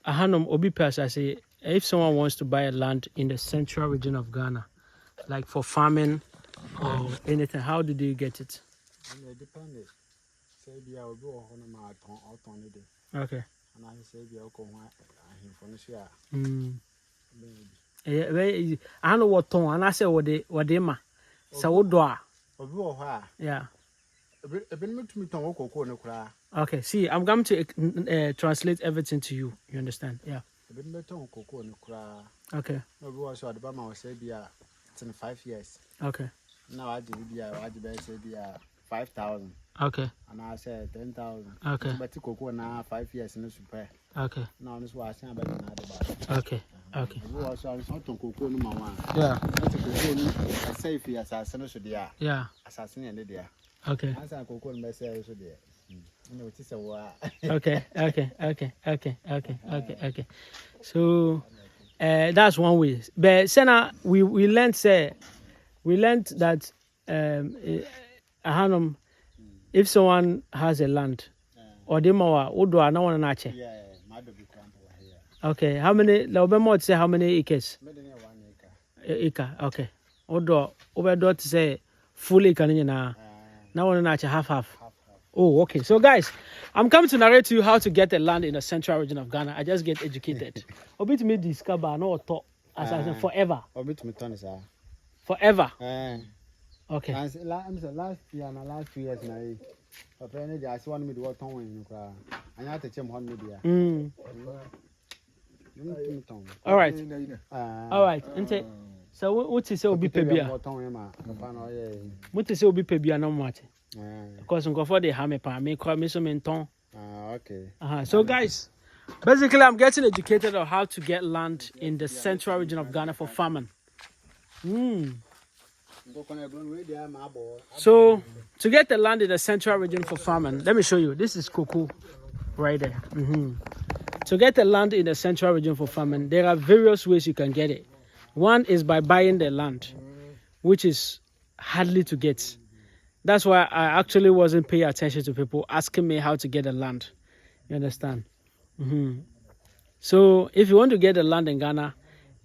Ahanum Obi Pass, I say, if someone wants to buy a land in the central region of Ghana, like for farming or anything, how do they get it? It depends. Say, be our go on my tongue, Okay. and I say, be our go for the share. Very easy. I know what tone, and I say what they ma. So what do I? Yeah. A bit to me, Tom Coco, Okay. See, I'm going to translate everything to you. You understand? Yeah. a bit better on Coco and cry. Okay. No, we also at the Bama say, be in 5 years. Okay. Now I did be I did say, be 5,000. Okay. And I said 10,000. Okay. But the Coco now 5 years in the super. Okay. Now this was I about Okay. Okay. we also on Coco number one. Yeah. That's a Coco, a safe assassin, so they are. Yeah. Assassin and there. Okay. As I Coco and myself, so there. No, it is a war. Okay. Okay. Okay. Okay. Okay. Okay. Okay. So, that's one way. But Senna, we learned that Ahanum, if someone has a land or they more do I want to check. Yeah, my baby grandpa here. Okay, how many? Let say how many acres? Made in 1 acre. Acre. Okay. Odo over to say full acre na. Now want to half. Half. Oh, okay. So guys, I'm coming to narrate to you how to get a land in the central region of Ghana. I just get educated. Obi to me discover no talk as I said forever. Obi to me turn is Forever. Okay. I'm last year and last 2 years now. Apparently, I want me to work on you. I have to check on media. All right. All right. So what is Obi Pebia? What is Obi Pebia no much? Because for the hammer pa me call me some ton. Okay. So guys, basically I'm getting educated on how to get land in the central region of Ghana for farming. So to get the land in the central region for farming, let me show you. This is cocoa right there. To get the land in the central region for farming, there are various ways you can get it. One is by buying the land, which is hardly to get. That's why I actually wasn't paying attention to people asking me how to get the land. You understand? So if you want to get the land in Ghana,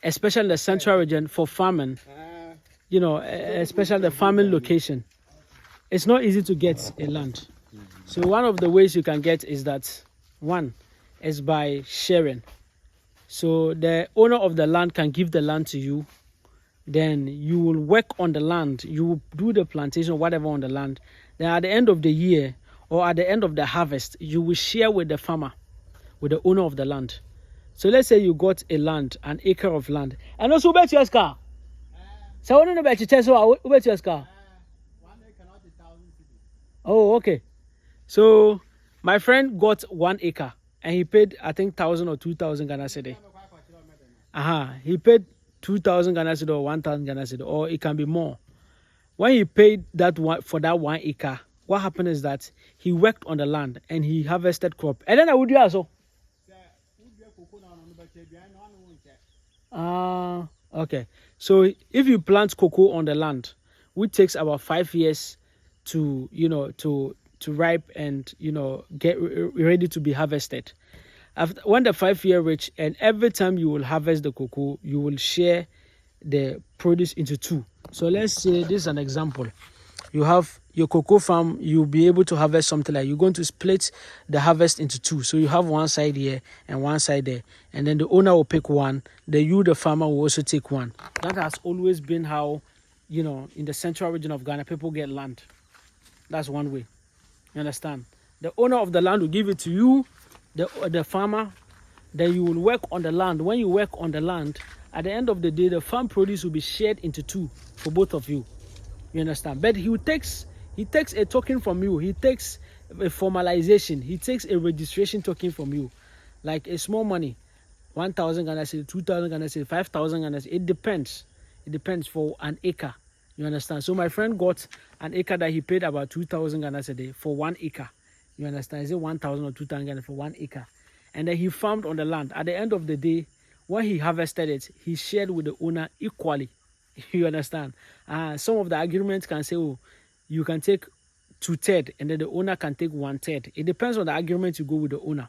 especially in the central region for farming, you know, especially the farming location, it's not easy to get a land. So one of the ways you can get is that, one is by sharing. So the owner of the land can give the land to you. Then you will work on the land. You will do the plantation, whatever on the land. Then at the end of the year or at the end of the harvest, you will share with the farmer, with the owner of the land. So let's say you got a land, an acre of land. And also bet your car. So I don't know about your chest, so bet your car. 1 acre, not 1,000 cities. Oh, okay. So my friend got 1 acre and he paid, I think, 1,000 or 2,000 Ghana cedi. He paid 2,000 Ghana cedi or 1,000 Ghana cedi, or it can be more. When he paid that one for that 1 acre, what happened is that he worked on the land and he harvested crop. And then I would do also. Okay. So if you plant cocoa on the land, which takes about 5 years to ripe and get ready to be harvested. When the 5 year reach, and every time you will harvest the cocoa, you will share the produce into two. So let's say this is an example. You have your cocoa farm, you'll be able to harvest something like, you're going to split the harvest into two. So you have one side here and one side there. And then the owner will pick one. Then you, the farmer, will also take one. That has always been how, in the central region of Ghana, people get land. That's one way. You understand? The owner of the land will give it to you, the farmer. Then you will work on the land. When you work on the land, at the end of the day, the farm produce will be shared into two for both of you. You understand? But he takes a token from you. He takes a formalization. He takes a registration token from you, like a small money, 1,000 Ghana cedi, 2,000 Ghana cedi, 5,000 Ghana cedi. It depends. It depends for an acre. You understand? So my friend got an acre that he paid about 2,000 Ghana cedi for 1 acre. You understand? Is it 1,000 or 2,000 Ghana for 1 acre? And then he farmed on the land. At the end of the day, when he harvested it, he shared with the owner equally. You understand? Some of the arguments can say, oh, you can take 2/3 and then the owner can take 1/3. It depends on the argument you go with the owner.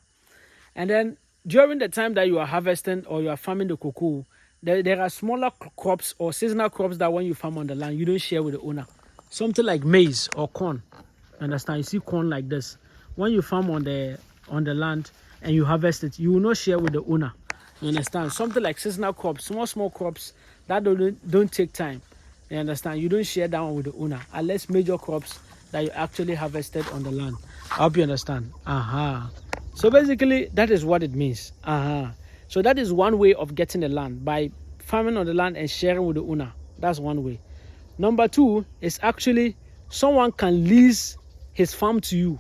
And then during the time that you are harvesting or you are farming the cocoa, there are smaller crops or seasonal crops that when you farm on the land, you don't share with the owner. Something like maize or corn. Understand? You see corn like this. When you farm on the land and you harvest it, you will not share with the owner. You understand? Something like seasonal crops, small crops that don't take time. You understand? You don't share that one with the owner unless major crops that you actually harvested on the land. I hope you understand. So basically, that is what it means. So that is one way of getting the land, by farming on the land and sharing with the owner. That's one way. Number two is actually someone can lease his farm to you.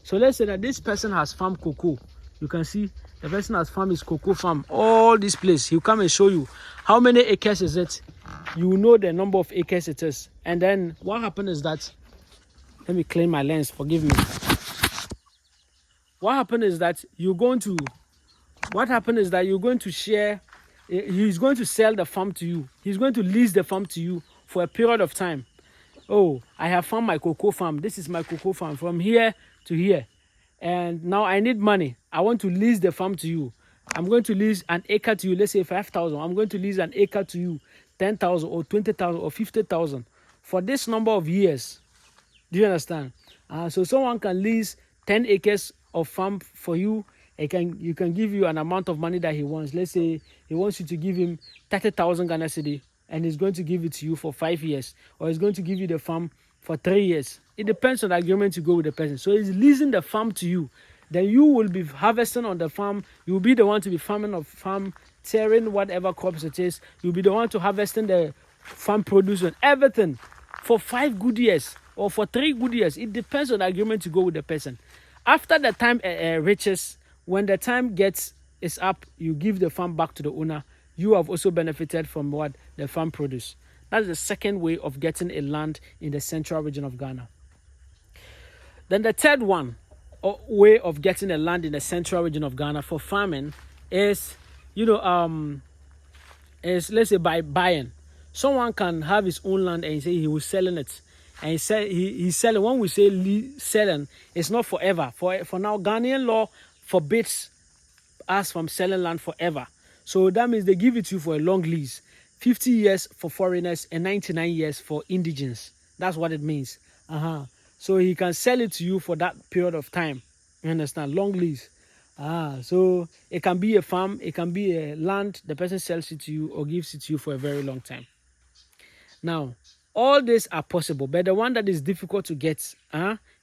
So let's say that this person has farmed cocoa. You can see the person has farmed his cocoa farm. All this place, he'll come and show you how many acres is it. You will know the number of acres it is. And then what happened is that, let me clean my lens, forgive me. What happened is that you're going to share, he's going to sell the farm to you. He's going to lease the farm to you for a period of time. Oh, I have found my cocoa farm. This is my cocoa farm from here to here. And now I need money. I want to lease the farm to you. I'm going to lease an acre to you, let's say 5,000. I'm going to lease an acre to you, 10,000 or 20,000 or 50,000 for this number of years. Do you understand? So someone can lease 10 acres of farm for you. You can give you an amount of money that he wants. Let's say he wants you to give him 30,000 Ghana cedi, and he's going to give it to you for 5 years, or he's going to give you the farm for 3 years. It depends on the agreement you go with the person. So he's leasing the farm to you. Then you will be harvesting on the farm. You will be the one to be farming on farm, tearing whatever crops it is. You'll be the one to harvesting the farm produce and everything for 5 good years or for 3 good years. It depends on the agreement you go with the person. After the time reaches, when the time is up, you give the farm back to the owner. You have also benefited from what? The farm produce. That's the second way of getting a land in the central region of Ghana. Then the third way of getting a land in the central region of Ghana for farming is, let's say by buying. Someone can have his own land and say he was selling it. And he's selling. When we say selling, it's not forever. For now, Ghanaian law forbids us from selling land forever. So that means they give it to you for a long lease. 50 years for foreigners and 99 years for indigenes. That's what it means. So he can sell it to you for that period of time. You understand? Long lease. So it can be a farm, it can be a land, the person sells it to you or gives it to you for a very long time. Now, all these are possible, but the one that is difficult to get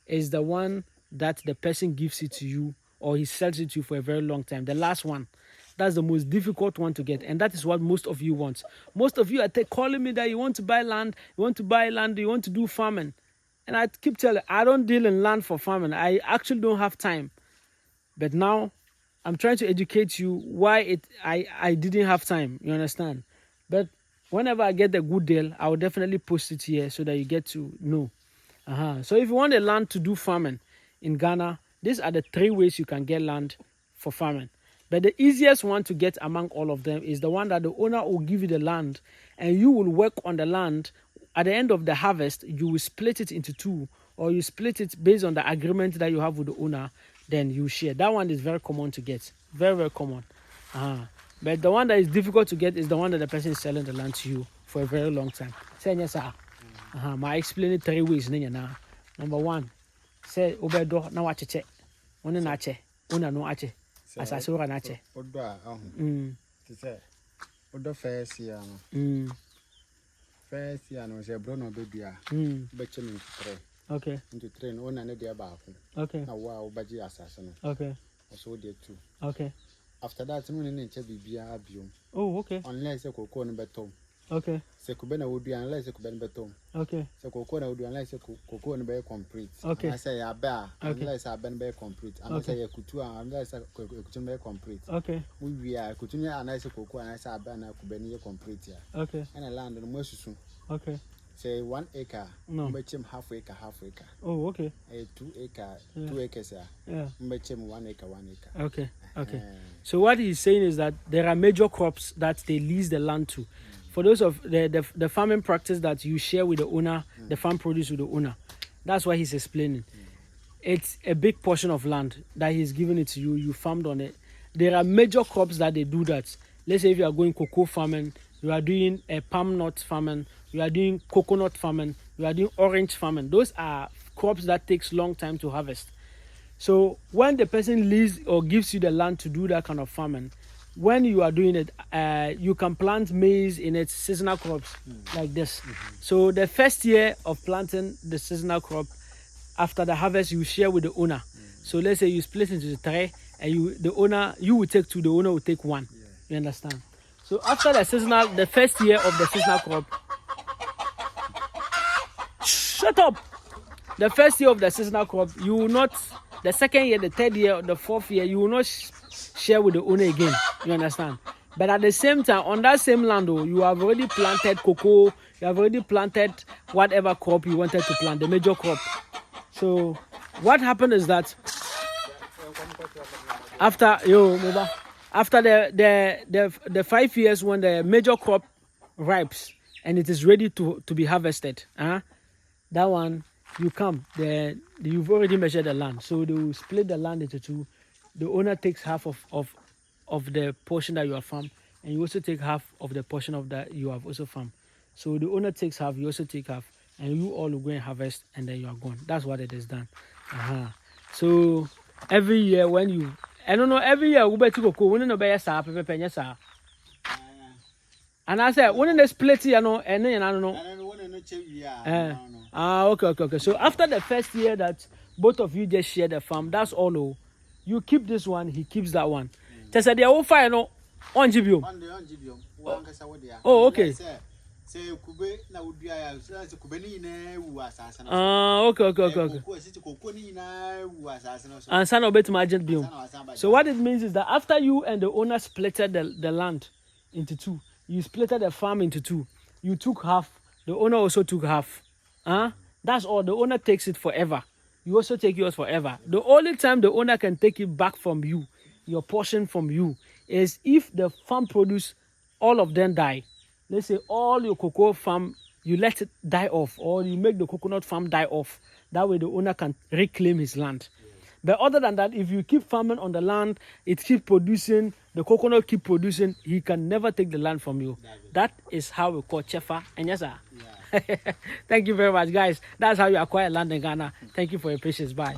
is the one that the person gives it to you or he sells it to you for a very long time. The last one, that's the most difficult one to get, and that is what most of you want. Most of you are calling me that you want to buy land, you want to do farming. And I keep telling, I don't deal in land for farming. I actually don't have time. But now, I'm trying to educate you why I didn't have time, you understand? But whenever I get the good deal, I will definitely post it here so that you get to know. So if you want a land to do farming in Ghana, these are the 3 ways you can get land for farming. But the easiest one to get among all of them is the one that the owner will give you the land and you will work on the land. At the end of the harvest, you will split it into 2, or you split it based on the agreement that you have with the owner, then you share. That one is very common to get. Very, very common. But the one that is difficult to get is the one that the person is selling the land to you for a very long time. Say yes, sir. I explain it 3 ways. Number 1, say obedo na wacheche. One na che, una no ache. Asase ora na che. Odo say odo first year no. First year no say bro no bedua. Be che me 3. Okay. Into 3 no na dey baako. Okay. Na wa obaji asase no. Okay. So dey 2. Okay. After that, no need to be biom. Oh, okay. Unless you cocoa no betom. Okay. Se kubena would be unless you kubena betom. Okay. Se cocoa no would be unless you cocoa no be complete. Okay. I say ya bear unless I ben be complete. And I say ya kutu unless kutu be complete. Okay. We are kutu unless cocoa and I say ben kubeni complete ya. Okay. And a land no more soon. Okay. Say 1 acre. No. Mbechem half acre. Oh, okay. 2 acre, 2 acres ya. Yeah. Mbechem 1 acre. Okay. Okay. So what he's saying is that there are major crops that they lease the land to. For those of the farming practice that you share with the owner, the farm produce with the owner. That's why he's explaining. It's a big portion of land that he's giving it to you. You farmed on it. there are major crops that they do that. Let's say if you are going cocoa farming, you are doing a palm nut farming, you are doing coconut farming, you are doing orange farming. Those are crops that takes long time to harvest. So when the person leases or gives you the land to do that kind of farming, when you are doing it, you can plant maize in its seasonal crops like this. So the first year of planting the seasonal crop, after the harvest, you share with the owner. So let's say you split into three, and you will take two, the owner will take one. You understand? So after the first year of the seasonal crop, shut up. The first year of the seasonal crop, you will not. The second year, the third year, the fourth year, you will not share with the owner again. You understand? But at the same time, on that same land, you have already planted cocoa. You have already planted whatever crop you wanted to plant, the major crop. So what happened is that after the 5 years, when the major crop ripes and it is ready to be harvested, that one you come, you've already measured the land, so they will split the land into two. The owner takes half of the portion that you have farmed, and you also take half of the portion of that you have also farmed. So the owner takes half, you also take half, and you all will go and harvest, and then you are gone. That's what it is done. So every year when you, I don't know, every year we better go. We no better sa pepe sir. And I said, when they split, you know, and then I don't know. Okay. So after the first year that both of you just share the farm, that's all. Oh, you keep this one, he keeps that one. Just said they all fire no on Jibium. Oh, okay. Okay. And son of it margin biom. So what it means is that after you and the owner splitted the land into two, you splitted the farm into two. You took half, the owner also took half. That's all. The owner takes it forever. You also take yours forever. The only time the owner can take it back from you, your portion from you, is if the farm produce, all of them die. Let's say all your cocoa farm, you let it die off, or you make the coconut farm die off. That way the owner can reclaim his land. But other than that, if you keep farming on the land, it keeps producing, the coconut keep producing, he can never take the land from you. That is how we call chefa. And yes, sir. Yeah. Thank you very much, guys. That's how you acquire land in Ghana. Thank you for your patience. Bye.